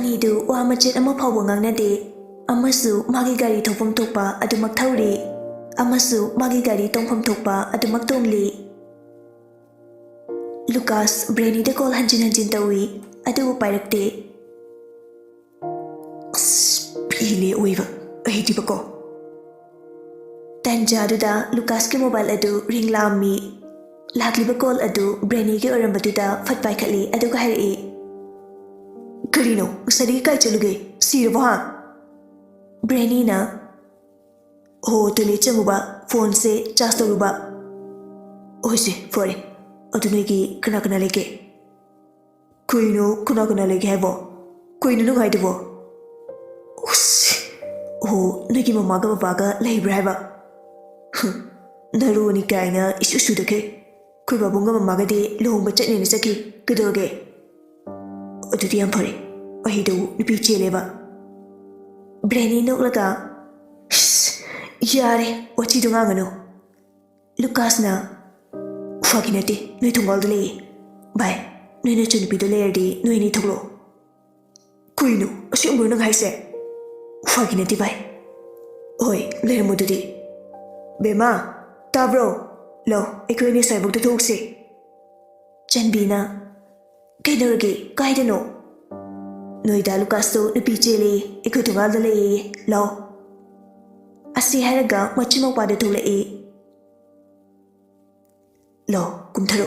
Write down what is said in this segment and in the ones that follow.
Mabanidu wa machet ama phaw ngangnade amasu magi gari thopam thokpa adumak thauri amasu magi gari tongpham thokpa adumak tongli Lucas brainy de call hanjin tawi adu pairakte pili oiva ahidi bako tanja aduda Lucas ke mobile adu ring lami lakliba call adu brainy ke orambatuda fat pai khali adu ka hai Karino sari kai chaluge sirbo ha brainy na ho tole changuba phone se charge toruba oise fore adunegi kana leke kuna leke hebo kuino no gaidebo oh negi mama ga baba ga leibra heba naru ni kaina isu deke kui babunga mama ga de lomba chatne ni saki kidoge adudi am phare ahidu nipi cheleba brainy no laga yare wachi dunga ngano Lucas na Fakinati, no tungal de lay. By no chun be the lair de no any tolo. Quino, a shimmer no high set. Fakinati by. Oi, let him do it. Bema, Tabro, lo, a queen is able to talk say. Janbina, Kainurgi, Kaidano. No ida Lucasto, the pichele, a good tungal de lay, lo. I see Haraga, much more body to lay. Lo, kumtharo.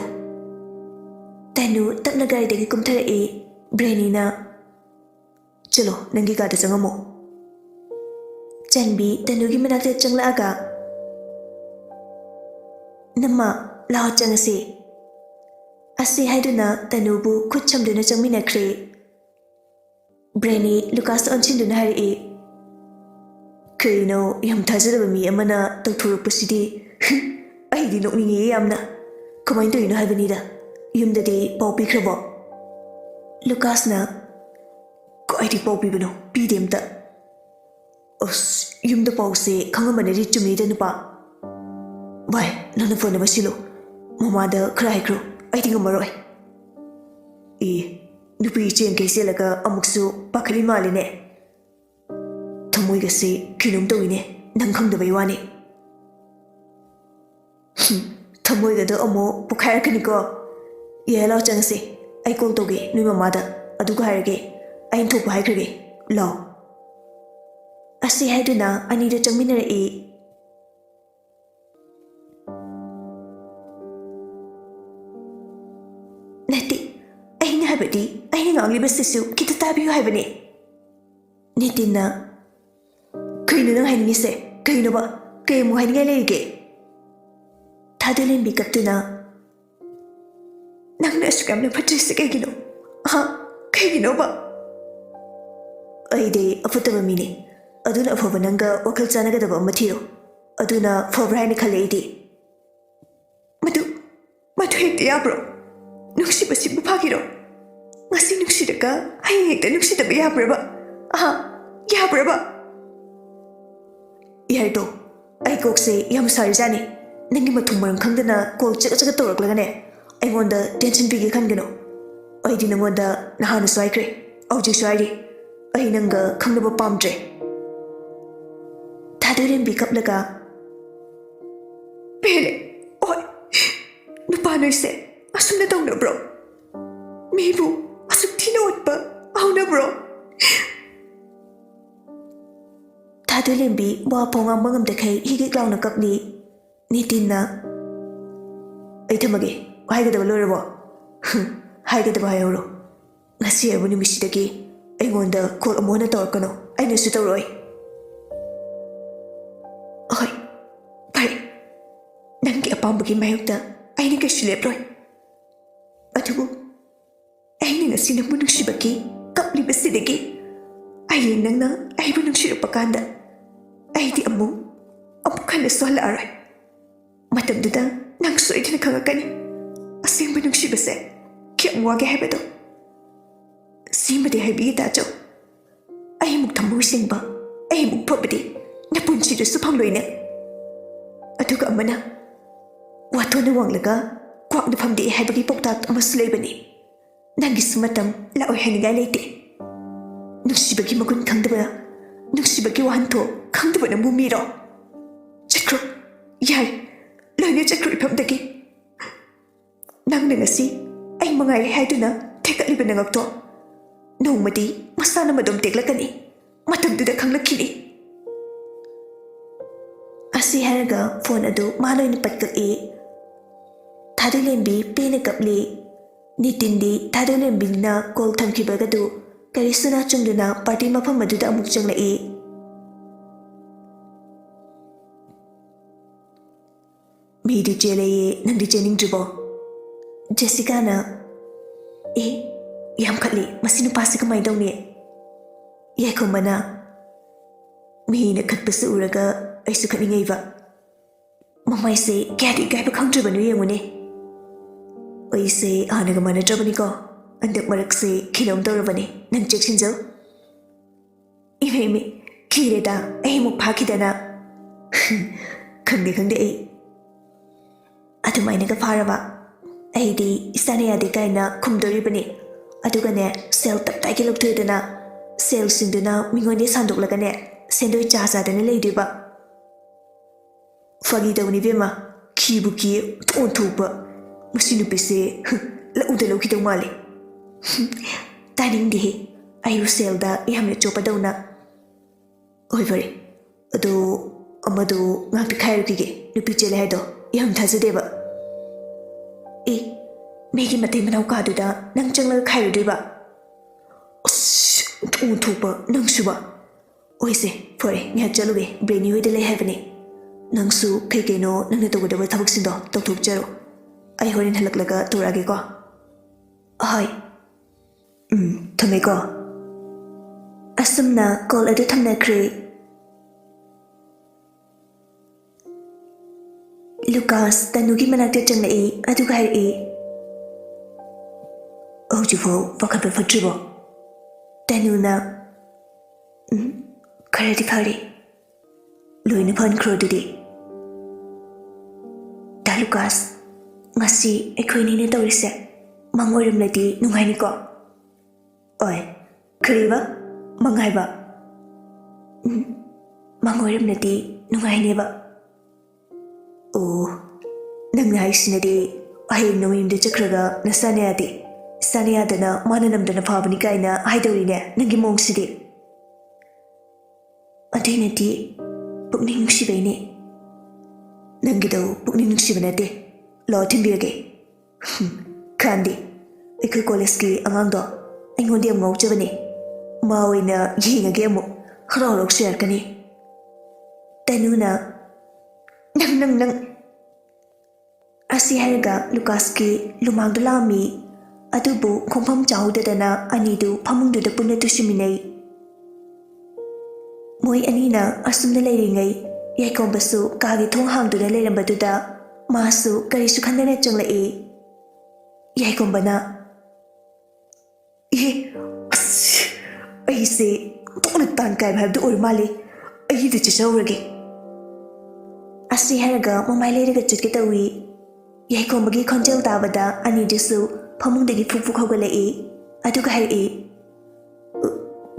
Tanu tak nagai degi kumthara brainy na. Chalo, nangi gada changamo. Janbi tanu gi manakte changla aga. Nama lao changase. Asi haiduna tanu bu khutcham duna changmina kre. Brainy Lucas on chin duna hari Krino yam thajada mi amana tokthuru pusidi. Ai di nokni yamna. Kumain to ino habanida yum the day poppy crabo Lucas na quite poppy bano be them da os yum the pose kangamani to me the nupa why none of one silo Mama the cry crow I think amaroy Nupi chen case like a amuksu pakali maline Tomoiga say kinum doine nankang the baywane Tamoy the Omo, Pukarkaniko. Yellow Jansi, I call Togi, Numa mother, Adugarge, I took Higrage, law. I see Hiduna, I need a terminary Nettie, I inhabit, I ain't only best to get a tab you have any. Nitina Kaino Henny say, Kainova, came when I lay. Thoudam be up to now. Nang scram the Patricia Kagino. Kaginova. A day a foot of a minute. Aduna of Nanga or Kalsanaga of Mateo. Aduna for Branica lady. Matu hate the abro. Nuxi was Pagino. Nasi Nuxidaka, I hate the Nuxida Yabraba. Yabraba. Yardo. I cook say Yam Sarizani. Nangi matumang kangdana call chakator lagane. I wonder tension big kangano. I didn't wonder Nahana Swikre, Oji Swadi, I nanga kangaba palm tree. Thoudam be up laga. Pele, oi, Nupano said, I soon don't know, bro. Maybe I should know it, but I'll know, bro. Thoudam be wapong among the kay, he get down a cup knee. Nitina Itamagi, I get a lurabo. I get a bioro. Nasi when you miss the key. I wonder call a monitor cano. I know Sutoroy. Oi, pay. Nanki a pumpkin mayuta. I think I should leproy. Atubu. I need a cinnamon shibaki. Cuply basidiki. I ain't nana. I wouldn't shoot a pacanda. I did a moon. Up kind of solar. Matamduda, nang soy din kangakani. Asim ba nung shibase? Kaya muwag habeto. Sima di habi itacho. Ay mugtamusing ba? Ay mugpabadi. Napunsi do sa pangloy na. Ato ka amana. Wato na wang laga. Kwak na pamdi habagi poktat amaslay ba ni. Nagis matam laoy hanigalite. ꯅꯨꯡꯁꯤꯕꯒꯤ ꯃꯒꯨꯟ ꯈꯪꯗꯕ, ꯅꯨꯡꯁꯤꯕꯒꯤ ꯋꯥꯍꯟꯊꯣꯛ ꯈꯪꯗꯕ ꯅꯪꯕꯨ ꯃꯤꯔꯣ? ꯆꯠꯈ꯭ꯔꯣ, ꯌꯥꯔꯦ, ꯂꯣꯏꯅ ꯆꯠꯈ꯭ꯔꯣ ꯏꯐꯝꯗꯒꯤ. ꯅꯪꯅ ꯉꯁꯤ ꯑꯩ ꯃꯉꯥꯏꯔꯦ ꯍꯥꯏꯗꯨꯅ ꯊꯦꯛꯀꯠꯂꯤꯕ ꯅꯉꯛꯇꯣ ꯅꯣꯡꯃꯗꯤ ꯃꯁꯥꯅ ꯃꯗꯨꯝ ꯇꯦꯛꯂꯛꯀꯅꯤ, ꯃꯇꯝꯗꯨꯗ ꯈꯪꯂꯛꯈꯤꯅꯤ. ꯑꯁꯤ ꯍꯥꯏꯔꯒ ꯐꯣꯟ ꯑꯗꯨ ꯃꯥꯅ ꯑꯣꯏꯅ ꯄꯠꯀꯛꯏ. ꯊꯥꯗꯣꯏꯂꯦꯝꯕꯤ ꯄꯦꯅ ꯀꯞꯂꯤ. ꯅꯤꯇꯤꯟꯗꯤ ꯊꯥꯗꯣꯏꯂꯦꯝꯕꯤꯅ ꯀꯣꯜ ꯊꯝꯈꯤꯕꯒꯗꯨ ꯀꯔꯤꯁꯨ ꯅꯥꯆꯨꯡꯗꯨꯅ ꯄꯥꯔꯇꯤ ꯃꯐꯝ ꯑꯗꯨꯗ ꯑꯃꯨꯛ ꯆꯪꯂꯛꯏ. ꯃꯤꯗꯤ ꯆꯦꯜꯂꯦꯌꯦ, ꯅꯪꯗꯤ ꯆꯦꯟꯅꯤꯡꯗ꯭ꯔꯤꯕꯣ? ꯖꯦꯁꯤꯀꯥꯅ ꯌꯥꯝ ꯈꯠꯂꯤ, ꯃꯁꯤ ꯅꯨꯄꯥꯁꯤ ꯀꯃꯥꯏꯅ ꯇꯧꯅꯤ? ꯌꯥꯏꯈꯣꯝꯕꯅ ꯃꯤꯅ ꯈꯠꯄꯁꯨ ꯎꯔꯒ ꯑꯩꯁꯨ ꯈꯠꯅꯤꯡꯉꯩꯕ. ꯃꯃꯥꯏꯁꯦ ꯀꯌꯥꯗꯤ ꯏꯀꯥꯏꯕ ꯈꯪꯗ꯭ꯔꯤꯕꯅꯣ ꯌꯦꯡꯉꯨꯅꯦ. ꯑꯩꯁꯦ ꯍꯥꯟꯅꯒ ꯃꯥꯟꯅꯗ꯭ꯔꯕꯅꯤꯀꯣ. ꯍꯟꯗꯛ ꯃꯔꯛꯁꯦ ꯈꯤꯅꯣꯝ ꯇꯧꯔꯕꯅꯤ, ꯅꯪ ꯆꯦꯛꯁꯤꯟꯖꯧ. ꯏꯃꯦ ꯈꯤꯔꯦꯗ, ꯑꯩ ꯑꯃꯨꯛ ꯐꯥꯈꯤꯗꯅ. ꯈꯪꯗꯦ ꯑꯩ. ꯑꯗꯨꯃꯥꯏꯅꯒ ꯐꯥꯔꯕ ꯑꯩꯗꯤ ꯏꯁꯥꯅ ꯌꯥꯗꯦ ꯀꯥꯏꯅ ꯈꯨꯝꯗꯣꯔꯤꯕꯅꯤ. ꯑꯗꯨꯒꯅꯦ ꯁꯦꯜ ꯇꯞꯇꯥꯏꯒꯤ ꯂꯧꯊꯣꯛꯑꯦꯗꯅ ꯁꯦꯜꯁꯤꯡꯗꯨꯅ ꯃꯤꯉꯣꯟꯗ ꯁꯥꯟꯗꯣꯛꯂꯒꯅꯦ ꯁꯦꯟꯗꯣꯏ ꯆꯥꯗꯅ ꯂꯩꯗꯣꯏꯕ. ꯐꯥꯒꯤ ꯇꯧꯅꯤ ꯏꯕꯦꯝꯃ, ꯀꯤꯕꯨ ꯀꯤꯌꯦ ꯑꯣꯟꯊꯣꯛꯄ. ꯃꯁꯤ ꯅꯨꯄꯤꯁꯦ ꯂꯧꯗ ꯂꯧꯈꯤꯗꯧ ꯃꯥꯜꯂꯦ. ꯇꯥꯅꯤꯡꯗꯦꯍꯦ, ꯑꯩꯕꯨ ꯁꯦꯜꯗ ꯌꯥꯝꯅ ꯆꯣꯞꯄꯗꯧꯅ. ꯍꯣꯏ ꯐꯔꯦ, ꯑꯗꯣ ꯑꯃꯗꯣ ꯉꯥꯛꯇ ꯈꯥꯏꯔꯨꯈꯤꯒꯦ. ꯅꯨꯄꯤ ꯆꯦꯜꯂꯦ ꯍꯥꯏꯗꯣ ꯌꯥꯝ ꯊꯥꯖꯗꯦꯕ. ꯃꯤꯒꯤ ꯃꯇꯩ ꯃꯅꯥꯎꯀꯥꯗꯨꯗ ꯅꯪ ꯆꯪꯂꯒ ꯈꯥꯏꯔꯨꯗꯣꯏꯕ? ꯑꯁ ꯑꯣꯟꯊꯣꯛꯄ ꯅꯪꯁꯨꯕ. ꯑꯣꯏꯁꯦ ꯐꯔꯦ, ꯉꯥꯏꯍꯥꯛ ꯆꯠꯂꯨꯒꯦ, ꯕ꯭ꯔꯦꯅꯤ ꯍꯣꯏꯗ ꯂꯩ ꯍꯥꯏꯕꯅꯤ. ꯅꯪꯁꯨ ꯀꯩꯅꯣ ꯅꯪꯅ ꯇꯧꯒꯗꯕ ꯊꯕꯛꯁꯤꯡꯗꯣ ꯇꯧꯊꯣꯛꯆꯔꯣ. ꯑꯩ ꯍꯣꯔꯦꯟ ꯍꯜꯂꯛꯂꯒ ꯇꯧꯔꯛꯑꯒꯦꯀꯣ. ꯍꯣꯏ. ꯊꯝꯃꯦꯀꯣ. ꯑꯁꯨꯝꯅ ꯀꯣꯜ ꯑꯗꯨ ꯊꯝꯅꯈ꯭ꯔꯦ. ꯂꯨꯀꯥꯁ ꯇꯅꯨꯒꯤ ꯃꯅꯥꯛꯇ ꯆꯪꯂꯛꯏ, ꯑꯗꯨꯒ ꯍꯥꯏꯔꯛꯏ. ꯍꯧꯖꯤꯛꯐꯥꯎ ꯄꯥꯈꯠꯄ ꯐꯠꯇ꯭ꯔꯤꯕꯣ? ꯇꯅꯨꯅ ꯈꯔꯗꯤ ꯐꯔꯦ. ꯂꯣꯏꯅ ꯐꯟꯈ꯭ꯔꯣ ꯑꯗꯨꯗꯤ. ꯗꯥ ꯂꯨꯀꯥꯁ, ꯉꯁꯤ ꯑꯩꯈꯣꯏꯅꯤꯅ ꯇꯧꯔꯤꯁꯦ ꯃꯪ ꯑꯣꯏꯔꯝꯂꯗꯤ ꯅꯨꯡꯉꯥꯏꯅꯤꯀꯣ? ꯑꯣꯏ, ꯀꯔꯤꯕ? ꯃꯪ ꯍꯥꯏꯕ? ꯃꯪ ꯑꯣꯏꯔꯝꯂꯗꯤ ꯅꯨꯡꯉꯥꯏꯅꯦꯕ. ꯑꯣ, ꯅꯪꯅ ꯍꯥꯏꯁꯤꯅꯗꯤ ꯍꯌꯦꯡ ꯅꯃꯌꯨꯝꯗ ꯆꯠꯈ꯭ꯔꯒ ꯅꯁꯥꯅ ꯌꯥꯗꯦ, ꯏꯁꯥꯅ ꯌꯥꯗꯅ ꯃꯥꯅ ꯅꯝꯗꯅ ꯐꯥꯕꯅꯤ ꯀꯥꯏꯅ ꯍꯥꯏꯗꯧꯔꯤꯅꯦ ꯅꯪꯒꯤ ꯃꯑꯣꯡꯁꯤꯗꯤ. ꯑꯗꯨꯏꯅꯗꯤ ꯄꯨꯛꯅꯤꯡ ꯅꯨꯡꯁꯤꯕꯩꯅꯦ. ꯅꯪꯒꯤꯗꯣ ꯄꯨꯛꯅꯤꯡ ꯅꯨꯡꯁꯤꯕ ꯅꯠꯇꯦ. ꯂꯥꯛꯑꯣ ꯊꯤꯟꯕꯤꯔꯒꯦ. ꯈꯥꯟꯗꯦ, ꯑꯩꯈꯣꯏ ꯀꯣꯂꯦꯖꯀꯤ ꯑꯉꯥꯡꯗꯣ ꯑꯩꯉꯣꯟꯗ ꯌꯥꯝ ꯉꯥꯎꯖꯕꯅꯦ. ꯃꯥ ꯑꯣꯏꯅ ꯌꯦꯡꯉꯒꯦ, ꯑꯃꯨꯛ ꯍꯔꯥꯎ ꯍꯔꯥꯎꯁꯨ ꯌꯥꯔꯛꯀꯅꯤ. ꯇꯅꯨꯅ ꯅꯪ ꯑꯁꯤ ꯍꯥꯏꯔꯒ ꯂꯨꯀꯥꯁꯀꯤ ꯂꯨꯃꯥꯡꯗ ꯂꯥꯛꯑꯝꯃꯤ. ꯑꯗꯨꯕꯨ ꯈꯣꯡꯐꯝ ꯆꯥꯍꯧꯗꯗꯅ ꯑꯅꯤꯗꯨ ꯐꯃꯨꯡꯗꯨꯗ ꯄꯨꯟꯅ ꯇꯨꯁꯤꯟꯃꯤꯟꯅꯩ. ꯃꯣꯏ ꯑꯅꯤꯅ ꯑꯁꯨꯝꯅ ꯂꯩꯔꯤꯉꯩ ꯌꯥꯏꯈꯣꯝꯕꯁꯨ ꯀꯥꯒꯤ ꯊꯣꯡ ꯍꯥꯡꯗꯨꯅ ꯂꯩꯔꯝꯕꯗꯨꯗ ꯃꯥꯁꯨ ꯀꯔꯤꯁꯨ ꯈꯟꯗꯅ ꯆꯪꯂꯛꯏ. ꯌꯥꯏꯈꯣꯝꯕꯅ ꯑꯩꯁꯦ ꯇꯣꯛꯅ ꯇꯥꯟ ꯀꯥꯏꯕ ꯍꯥꯏꯕꯗꯨ ꯑꯣꯏꯔ ꯃꯥꯜꯂꯦ. ꯑꯩꯗ ꯆꯠꯆꯧꯔꯒꯦ. ꯑꯁꯤ ꯍꯥꯏꯔꯒ ꯃꯃꯥꯏ ꯂꯩꯔꯒ ꯆꯠꯀꯦ ꯇꯧꯏ. ꯌꯥꯏꯈꯣꯝꯕꯒꯤ ꯈꯣꯟꯖꯦꯜ ꯇꯥꯕꯗ ꯑꯅꯤꯗꯨꯁꯨ ꯐꯃꯨꯡꯗꯒꯤ ꯐꯨꯛ ꯍꯧꯒꯠꯂꯛꯏ. ꯑꯗꯨꯒ ꯍꯥꯏꯔꯛꯏ.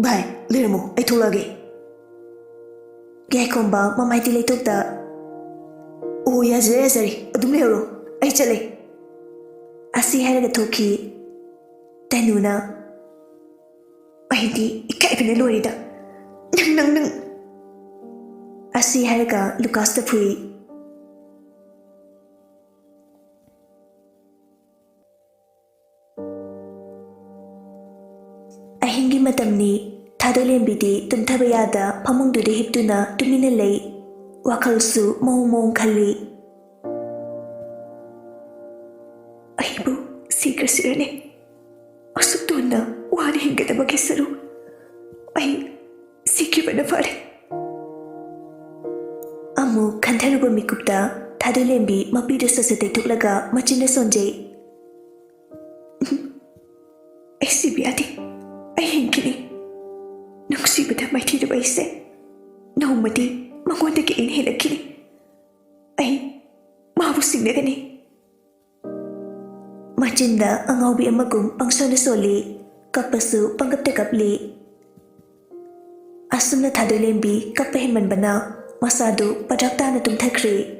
ꯚꯥꯏ ꯂꯩꯔꯝꯃꯣ, ꯑꯩ ꯊꯣꯛꯂꯛꯑꯒꯦ. ꯌꯥꯏꯈꯣꯝꯕ ꯃꯃꯥꯏꯗꯤ ꯂꯩꯊꯣꯛꯇ ꯑꯣ ꯌꯥꯖꯔꯦ, ꯑꯗꯨꯝ ꯂꯩꯍꯧꯔꯣ, ꯑꯩ ꯆꯠꯂꯦ. ꯑꯁꯤ ꯍꯥꯏꯔꯒ ꯊꯣꯛꯈꯤ. ꯇꯅꯨꯅ ꯑꯩꯗꯤ ꯏꯀꯥꯏꯕꯅ ꯂꯣꯏꯔꯦꯗ. ꯅꯪ ꯑꯁꯤ ꯍꯥꯏꯔꯒ ꯂꯨꯀꯥꯁꯇ ꯐꯨꯏ. ꯑꯍꯤꯡꯒꯤ ꯃꯇꯝꯅꯤ. ꯊꯥꯗꯣꯏꯂꯦꯝꯕꯤꯗꯤ ꯇꯨꯝꯊꯕ ꯌꯥꯗ ꯐꯃꯨꯡꯗꯨꯗ ꯍꯤꯞꯇꯨꯅ ꯇꯨꯃꯤꯟꯅ ꯂꯩ. ꯋꯥꯈꯜꯁꯨ ꯃꯑꯣꯡ ꯈꯜꯂꯤ. ꯑꯩꯕꯨ ꯁꯤꯈ꯭ꯔꯁꯤꯔꯅꯦ. ꯑꯁꯨꯛ ꯇꯣꯟꯅ ꯋꯥꯅ ꯍꯤꯡꯒꯗꯕꯒꯤ ꯁꯔꯨꯛ ꯑꯩ ꯁꯤꯈꯤꯕꯅ ꯐꯔꯦ. ꯑꯃꯨꯛ ꯈꯟꯊꯔꯨꯕ ꯃꯤꯀꯨꯞꯇ ꯊꯥꯗꯣꯏꯂꯦꯝꯕꯤ ꯃꯄꯤꯗꯨ ꯁꯠ ꯇꯩꯊꯣꯛꯂꯒ ꯃꯆꯤꯟꯅ ꯁꯣꯟꯖꯩ. ꯑꯩ ꯁꯤꯕ ꯌꯥꯗꯦ, ꯑꯩ ꯍꯤꯡꯈꯤꯅꯤ. ꯅꯨꯡꯁꯤꯕꯗ ꯃꯥꯏꯊꯤꯔꯕ ꯑꯩꯁꯦ ꯅꯣꯡꯃꯗꯤ ꯃꯉꯣꯟꯗꯒꯤ ꯑꯩꯅ ꯍꯦꯜꯂꯛꯈꯤꯅꯤ. ꯑꯩ ꯃꯥꯕꯨ ꯁꯤꯡꯅꯒꯅꯤ. ꯃꯆꯤꯟꯗ ꯑꯉꯥꯎꯕꯤ ꯑꯃꯒꯨꯝ ꯄꯪꯁꯣꯟꯗ ꯁꯣꯜꯂꯤ. ꯀꯞꯄꯁꯨ ꯄꯪꯀꯞꯇ ꯀꯞꯂꯤ. ꯑꯁꯨꯝꯅ ꯊꯥꯗꯣꯏ ꯂꯦꯝꯕꯤ ꯀꯞꯄ ꯍꯦꯟꯃꯟꯕꯅ ꯃꯁꯥꯗꯨ ꯄꯗ꯭ꯔꯛ ꯇꯥꯅ ꯇꯨꯝꯊꯈ꯭ꯔꯦ꯫